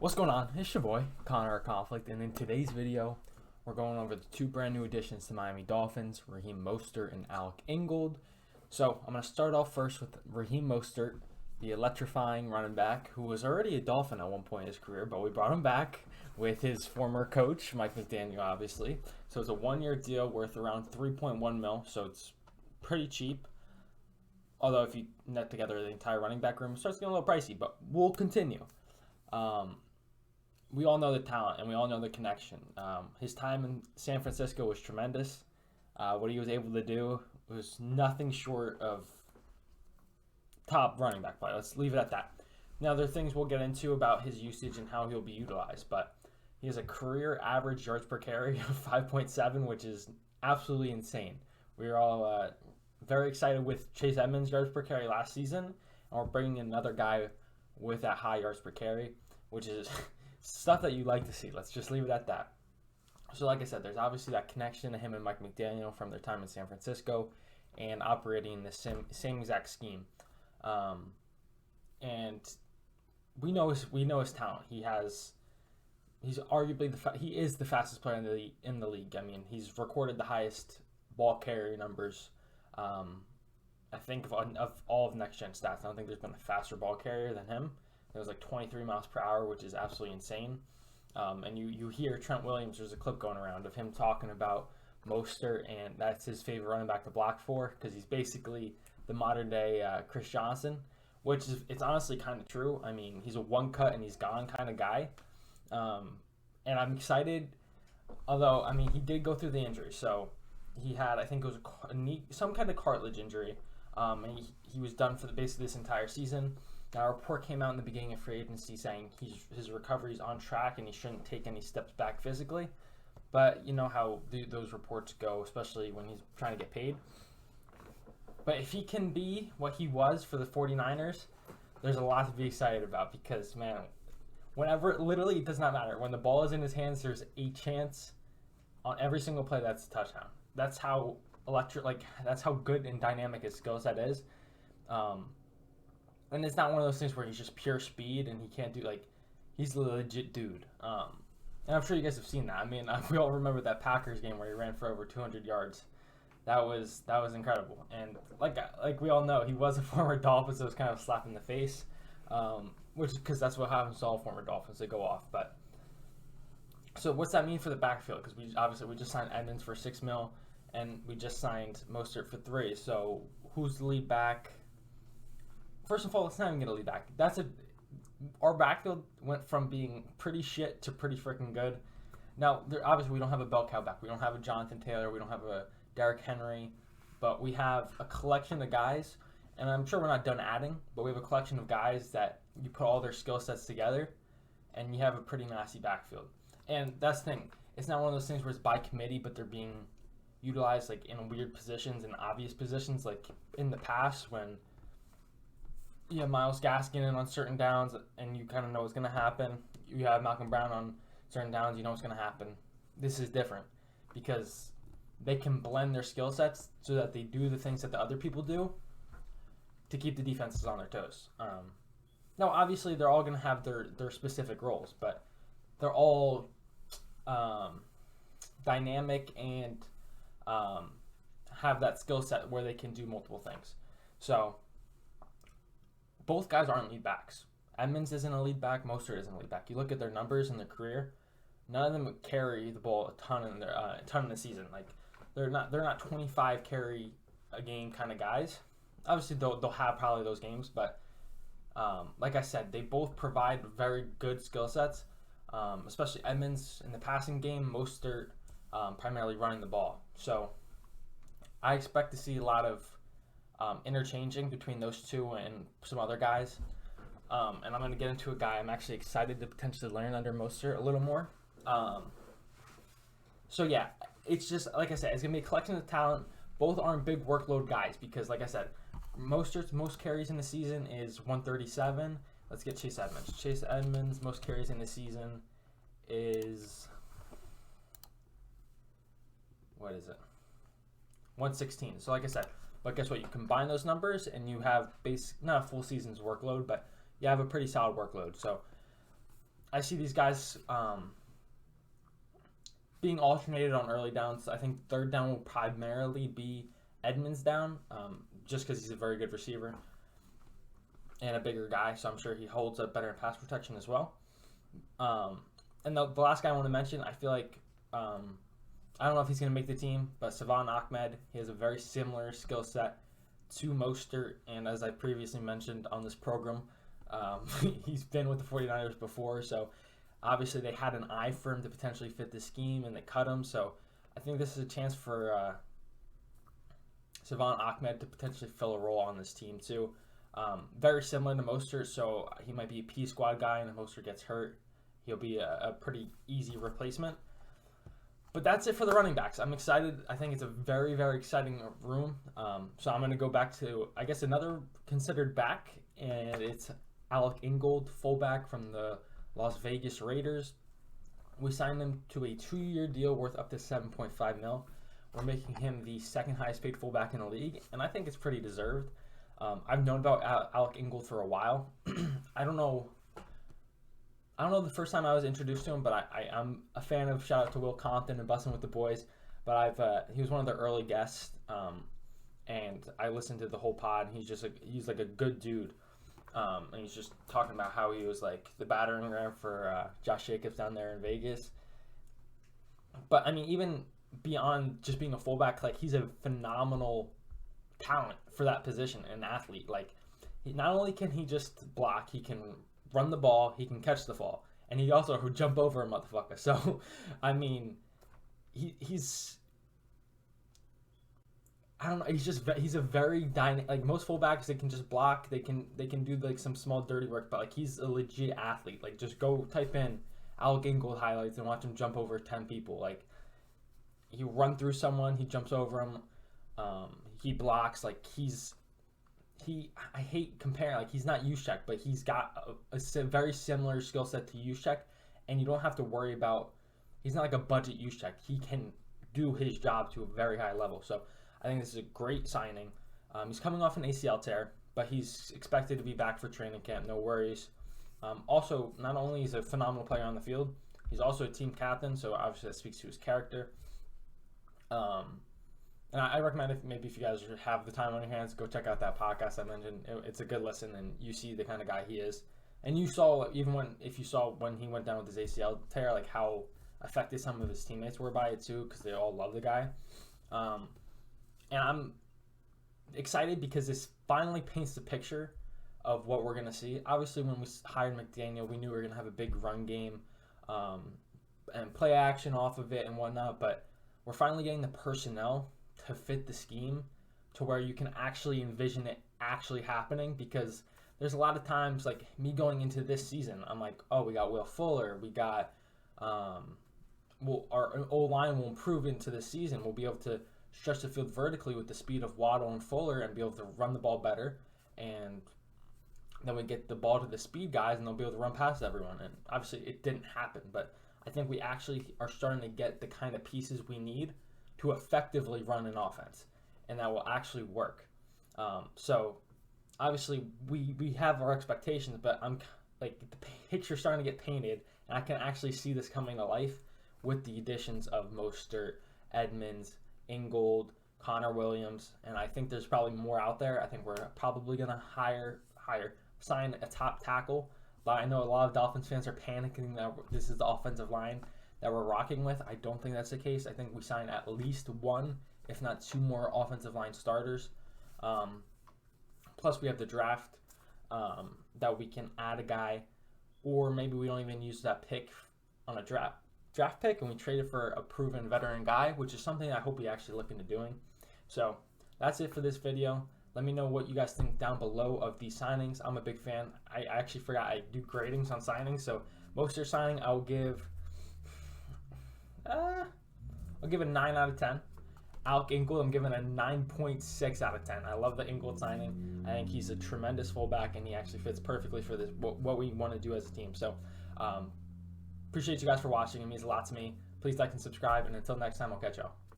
What's going on? It's your boy, Connor Conflict, and in today's video, we're going over the two brand new additions to Miami Dolphins, Raheem Mostert and Alec Ingold. So I'm going to start off first with Raheem Mostert, the electrifying running back, who was already a Dolphin at one point in his career, but we brought him back with his former coach, Mike McDaniel, obviously. So it's a one-year deal worth around 3.1 mil, so it's pretty cheap. Although if you net together the entire running back room, it starts getting a little pricey, but we'll continue. We all know the talent and we all know the connection. His time in San Francisco was tremendous. What he was able to do was nothing short of top running back play. Let's leave it at that. Now, there are things we'll get into about his usage and how he'll be utilized, but he has a career average yards per carry of 5.7, which is absolutely insane. We are all very excited with Chase Edmonds' yards per carry last season, and we're bringing in another guy with that high yards per carry, which is stuff that you like to see. Let's just leave it at that. So like I said, there's obviously that connection to him and Mike McDaniel from their time in San Francisco and operating in the same exact scheme. And we know his talent. He's arguably he is the fastest player in the league. I mean, he's recorded the highest ball carrier numbers. I think of all of next gen stats. I don't think there's been a faster ball carrier than him. It was like 23 miles per hour, which is absolutely insane. And you hear Trent Williams, there's a clip going around of him talking about Mostert, and that's his favorite running back to block for, because he's basically the modern day Chris Johnson, which is, it's honestly kind of true. I mean, he's a one cut and he's gone kind of guy. And I'm excited, although, I mean, he did go through the injury. So he had, I think it was some kind of cartilage injury. And he was done for basically this entire season. Now, a report came out in the beginning of free agency saying his recovery is on track and he shouldn't take any steps back physically. But you know how those reports go, especially when he's trying to get paid. But if he can be what he was for the 49ers, there's a lot to be excited about, because, man, whenever, literally, it does not matter. When the ball is in his hands, there's a chance on every single play that's a touchdown. That's how that's how good and dynamic his skill set is. And it's not one of those things where he's just pure speed and he can't do, he's a legit dude. And I'm sure you guys have seen that. I mean, we all remember that Packers game where he ran for over 200 yards. That was incredible. And like we all know, he was a former Dolphin, so it was kind of a slap in the face. Because that's what happens to all former Dolphins. They go off. But so what's that mean for the backfield? Because we just signed Edmonds for $6 million, and we just signed Mostert for $3 million. So who's the lead back? First of all, it's not even gonna lead back. Our backfield went from being pretty shit to pretty freaking good. Now, obviously, we don't have a bell cow back. We don't have a Jonathan Taylor. We don't have a Derrick Henry. But we have a collection of guys, and I'm sure we're not done adding, but we have a collection of guys that you put all their skill sets together, and you have a pretty nasty backfield. And that's the thing. It's not one of those things where it's by committee, but they're being utilized in weird positions and obvious positions, like in the past when you have Myles Gaskin in on certain downs and you kind of know what's going to happen. You have Malcolm Brown on certain downs, you know what's going to happen. This is different because they can blend their skill sets so that they do the things that the other people do to keep the defenses on their toes. Now, obviously, they're all going to have their specific roles, but they're all dynamic and have that skill set where they can do multiple things. So both guys aren't lead backs. Edmonds isn't a lead back. Mostert isn't a lead back. You look at their numbers in their career, none of them carry the ball a ton in the season. They're not 25 carry a game kind of guys. Obviously, they'll have probably those games, but like I said, they both provide very good skill sets. Especially Edmonds in the passing game, Mostert primarily running the ball. So I expect to see a lot of interchanging between those two and some other guys. And I'm going to get into a guy I'm actually excited to potentially learn under Mostert a little more. So yeah, it's just, like I said, it's going to be a collection of talent. Both aren't big workload guys because, like I said, Mostert's most carries in the season is 137. Let's get Chase Edmonds. Chase Edmonds' most carries in the season is, what is it? 116. So like I said, but guess what? You combine those numbers and you have not a full season's workload, but you have a pretty solid workload. So I see these guys being alternated on early downs. I think third down will primarily be Edmonds down, just because he's a very good receiver and a bigger guy, so I'm sure he holds up better in pass protection as well. And the last guy I want to mention, I feel like, I don't know if he's going to make the team, but Salvon Ahmed, he has a very similar skill set to Mostert, and as I previously mentioned on this program, he's been with the 49ers before, so obviously they had an eye for him to potentially fit the scheme, and they cut him, so I think this is a chance for Salvon Ahmed to potentially fill a role on this team too. Very similar to Mostert, so he might be a P squad guy, and if Mostert gets hurt, he'll be a pretty easy replacement. But that's it for the running backs. I'm excited. I think it's a very, very exciting room. So I'm going to go back to, I guess, another considered back, and it's Alec Ingold, fullback from the Las Vegas Raiders. We signed him to a 2-year deal worth up to $7.5 million. We're making him the second highest paid fullback in the league, and I think it's pretty deserved. I've known about Alec Ingold for a while. I don't know the first time I was introduced to him, but I'm a fan of, shout out to Will Compton and Bussin' with the Boys. But he was one of the early guests, and I listened to the whole pod. And he's like a good dude, and he's just talking about how he was like the battering ram for Josh Jacobs down there in Vegas. But I mean, even beyond just being a fullback, like he's a phenomenal talent for that position, an athlete. Like, not only can he just block, he can run the ball, he can catch the ball, and he also could jump over a motherfucker. So, I mean, he's I don't know. He's a very dynamic. Like most fullbacks, they can just block. They can do like some small dirty work, but like he's a legit athlete. Like just go type in Alec Ingold highlights and watch him jump over 10 people. Like he run through someone, he jumps over him. He blocks. Like I hate comparing. Like he's not Juszczyk, but he's got a very similar skill set to Juszczyk, and you don't have to worry about. He's not like a budget Juszczyk. He can do his job to a very high level. So I think this is a great signing. He's coming off an ACL tear, but he's expected to be back for training camp. No worries. Also, not only is he a phenomenal player on the field, he's also a team captain, so obviously that speaks to his character. And I recommend if you guys have the time on your hands, go check out that podcast I mentioned. It's a good listen, and you see the kind of guy he is. And you saw if you saw when he went down with his ACL tear, like how affected some of his teammates were by it too, because they all love the guy. And I'm excited because this finally paints the picture of what we're going to see. Obviously, when we hired McDaniel, we knew we were going to have a big run game and play action off of it and whatnot, but we're finally getting the personnel to fit the scheme to where you can actually envision it actually happening, because there's a lot of times, like me going into this season, I'm like, oh, we got Will Fuller, we got our O-line will improve into this season. We'll be able to stretch the field vertically with the speed of Waddle and Fuller and be able to run the ball better, and then we get the ball to the speed guys and they'll be able to run past everyone. And obviously it didn't happen, but I think we actually are starting to get the kind of pieces we need to effectively run an offense, and that will actually work. So obviously we have our expectations, but I'm like the picture's starting to get painted, and I can actually see this coming to life with the additions of Mostert, Edmonds, Ingold, Connor Williams, and I think there's probably more out there. I think we're probably going to sign a top tackle, but I know a lot of Dolphins fans are panicking that this is the offensive line that we're rocking with. I don't think that's the case. I think we sign at least one, if not two more offensive line starters. Plus we have the draft that we can add a guy, or maybe we don't even use that pick on a draft pick and we trade it for a proven veteran guy, which is something I hope we actually look into doing. So that's it for this video. Let me know what you guys think down below of these signings. I'm a big fan. I actually forgot I do gradings on signings. So Mostert signing, I'll give a 9 out of 10. Alec Ingold, I'm giving a 9.6 out of 10. I love the Ingold signing. I think he's a tremendous fullback, and he actually fits perfectly for this what we want to do as a team. So appreciate you guys for watching. It means a lot to me. Please like and subscribe, and until next time, I'll catch y'all.